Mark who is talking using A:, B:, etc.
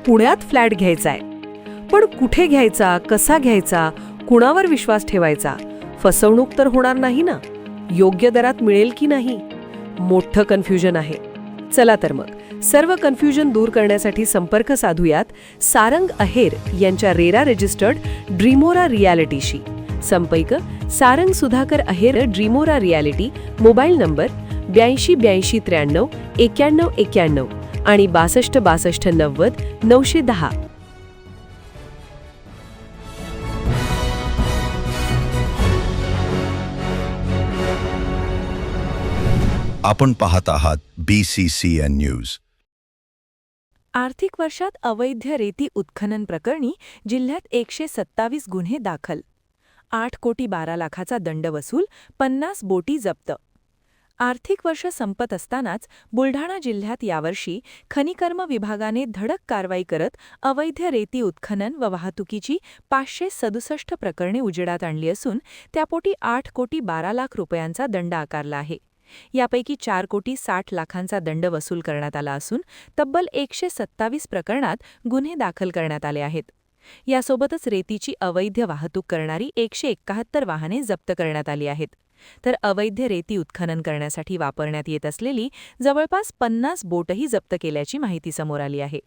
A: पुण्यात फ्लॅट घ्यायचा आहे. पण कुठे घ्यायचा, कसा घ्यायचा, कुणावर विश्वास ठेवायचा? फसवणूक तर होणार नाही ना? योग्य दरात मिळेल की नाही? मोठं कन्फ्युजन आहे. चला तर मग सर्व कन्फ्युजन दूर करण्यासाठी संपर्क साधूयात सारंग अहेर यांच्या रेरा रजिस्टर्ड ड्रीमोरा रियालिटीशी. संपर्क सारंग सुधाकर अहेर, ड्रीमोरा रियालिटी. मोबाईल नंबर 82 82 93 91 91 आणि 62 62 90 910.
B: आपण पाहत आहात BCCN न्यूज.
C: आर्थिक वर्षात अवैध रेती उत्खनन प्रकरणी जिल्ह्यात 127 गुन्हे दाखल. 8,12,00,000चा दंड वसूल, 50 बोटी जप्त. आर्थिक वर्ष संपत असतानाच बुलढाणा जिल्ह्यात यावर्षी खनिकर्म विभागाने धडक कारवाई करत अवैध रेती उत्खनन व वाहतुकीची 567 प्रकरणे उजेडात आणली असून त्यापोटी 8,12,00,000 रुपयांचा दंड आकारला आहे. यापैकी 4,60,00,000चा दंड वसूल करण्यात आला असून तब्बल 127 प्रकरणात गुन्हे दाखल करण्यात आले आहेत. यासोबतच रेतीची अवैध वाहतूक करणारी 171 वाहने जप्त करण्यात आली आहेत. तर अवैध रेती उत्खनन करण्यासाठी वापरण्यात येत असलेली जवळपास 50 बोटही जप्त केल्याची माहिती समोर आली आहे.